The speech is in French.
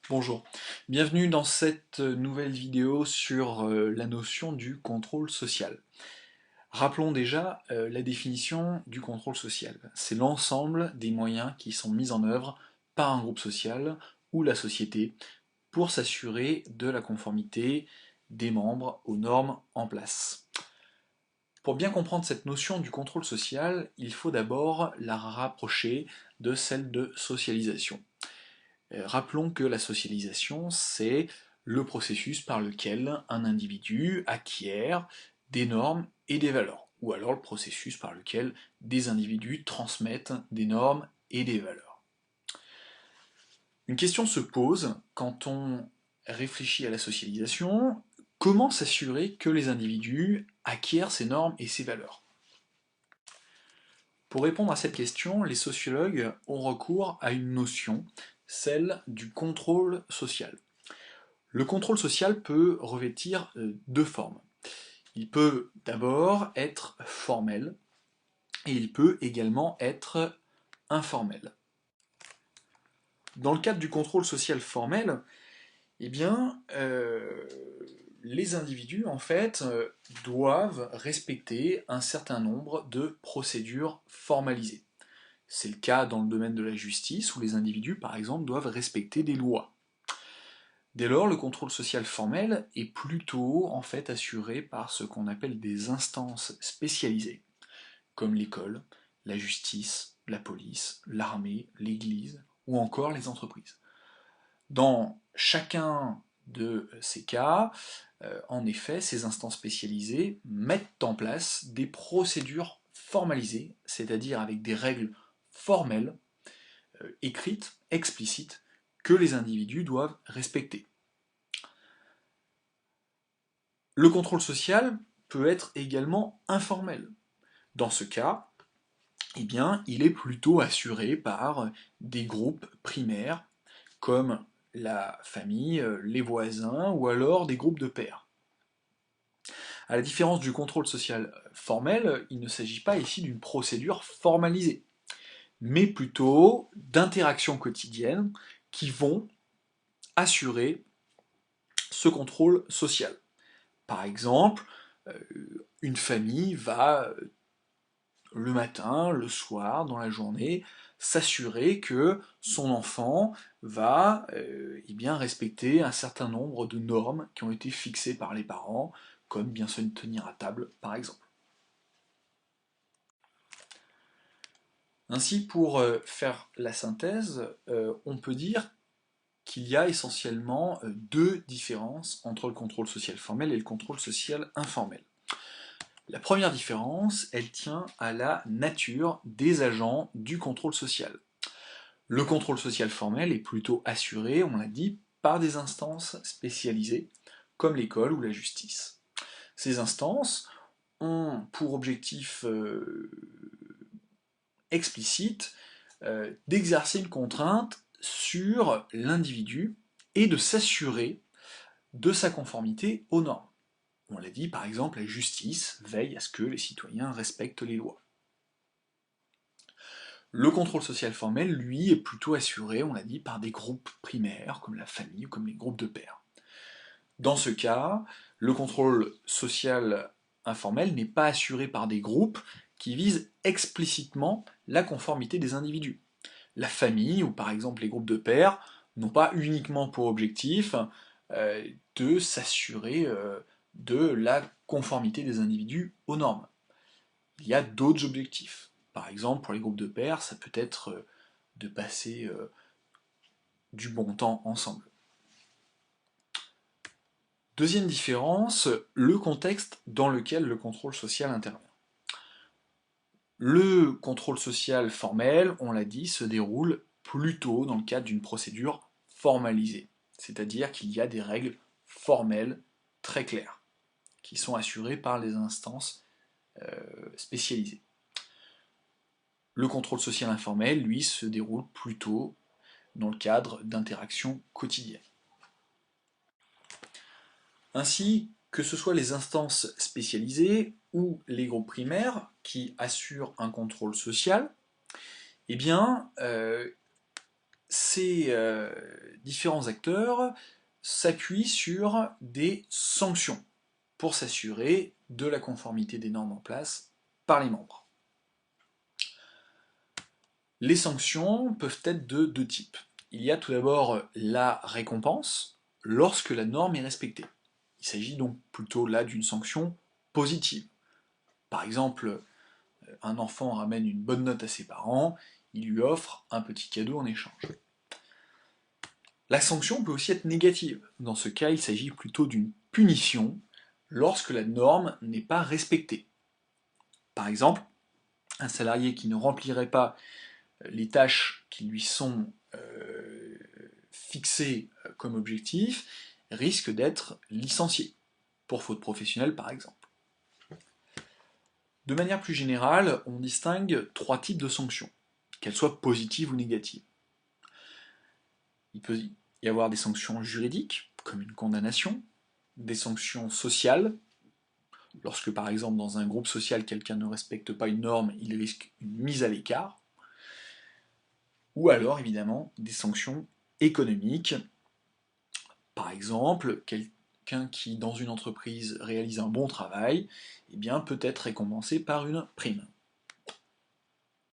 Bonjour, bienvenue dans cette nouvelle vidéo sur la notion du contrôle social. Rappelons déjà la définition du contrôle social. C'est l'ensemble des moyens qui sont mis en œuvre par un groupe social ou la société pour s'assurer de la conformité des membres aux normes en place. Pour bien comprendre cette notion du contrôle social, il faut d'abord la rapprocher de celle de socialisation. Rappelons que la socialisation, c'est le processus par lequel un individu acquiert des normes et des valeurs, ou alors le processus par lequel des individus transmettent des normes et des valeurs. Une question se pose quand on réfléchit à la socialisation: comment s'assurer que les individus acquièrent ces normes et ces valeurs? Pour répondre à cette question, les sociologues ont recours à une notion, celle du contrôle social. Le contrôle social peut revêtir deux formes. Il peut d'abord être formel et il peut également être informel. Dans le cadre du contrôle social formel, eh bien, les individus en fait doivent respecter un certain nombre de procédures formalisées. C'est le cas dans le domaine de la justice où les individus par exemple doivent respecter des lois. Dès lors, le contrôle social formel est plutôt en fait assuré par ce qu'on appelle des instances spécialisées, comme l'école, la justice, la police, l'armée, l'église ou encore les entreprises. Dans chacun de ces cas, en effet, ces instances spécialisées mettent en place des procédures formalisées, c'est-à-dire avec des règles formelles, écrites, explicites, que les individus doivent respecter. Le contrôle social peut être également informel. Dans ce cas, eh bien, il est plutôt assuré par des groupes primaires, comme la famille, les voisins, ou alors des groupes de pairs. À la différence du contrôle social formel, il ne s'agit pas ici d'une procédure formalisée, mais plutôt d'interactions quotidiennes qui vont assurer ce contrôle social. Par exemple, une famille va le matin, le soir, dans la journée, s'assurer que son enfant va eh bien, respecter un certain nombre de normes qui ont été fixées par les parents, comme bien se tenir à table, par exemple. Ainsi, pour faire la synthèse, on peut dire qu'il y a essentiellement deux différences entre le contrôle social formel et le contrôle social informel. La première différence, elle tient à la nature des agents du contrôle social. Le contrôle social formel est plutôt assuré, on l'a dit, par des instances spécialisées, comme l'école ou la justice. Ces instances ont pour objectif explicite d'exercer une contrainte sur l'individu et de s'assurer de sa conformité aux normes. On l'a dit, par exemple, la justice veille à ce que les citoyens respectent les lois. Le contrôle social formel, lui, est plutôt assuré, on l'a dit, par des groupes primaires, comme la famille ou comme les groupes de pairs. Dans ce cas, le contrôle social informel n'est pas assuré par des groupes qui visent explicitement la conformité des individus. La famille, ou par exemple les groupes de pairs, n'ont pas uniquement pour objectif de s'assurer de la conformité des individus aux normes. Il y a d'autres objectifs. Par exemple, pour les groupes de pairs, ça peut être de passer du bon temps ensemble. Deuxième différence, le contexte dans lequel le contrôle social intervient. Le contrôle social formel, on l'a dit, se déroule plutôt dans le cadre d'une procédure formalisée, c'est-à-dire qu'il y a des règles formelles très claires, qui sont assurées par les instances spécialisées. Le contrôle social informel, lui, se déroule plutôt dans le cadre d'interactions quotidiennes. Ainsi, que ce soit les instances spécialisées ou les groupes primaires qui assurent un contrôle social, eh bien, ces différents acteurs s'appuient sur des sanctions pour s'assurer de la conformité des normes en place par les membres. Les sanctions peuvent être de deux types. Il y a tout d'abord la récompense lorsque la norme est respectée. Il s'agit donc plutôt là d'une sanction positive. Par exemple, un enfant ramène une bonne note à ses parents, il lui offre un petit cadeau en échange. La sanction peut aussi être négative. Dans ce cas, il s'agit plutôt d'une punition lorsque la norme n'est pas respectée. Par exemple, un salarié qui ne remplirait pas les tâches qui lui sont fixées comme objectif risque d'être licencié, pour faute professionnelle par exemple. De manière plus générale, on distingue trois types de sanctions, qu'elles soient positives ou négatives. Il peut y avoir des sanctions juridiques, comme une condamnation, des sanctions sociales, lorsque par exemple dans un groupe social quelqu'un ne respecte pas une norme, il risque une mise à l'écart, ou alors évidemment des sanctions économiques. Par exemple, quelqu'un qui dans une entreprise réalise un bon travail, eh bien, peut être récompensé par une prime.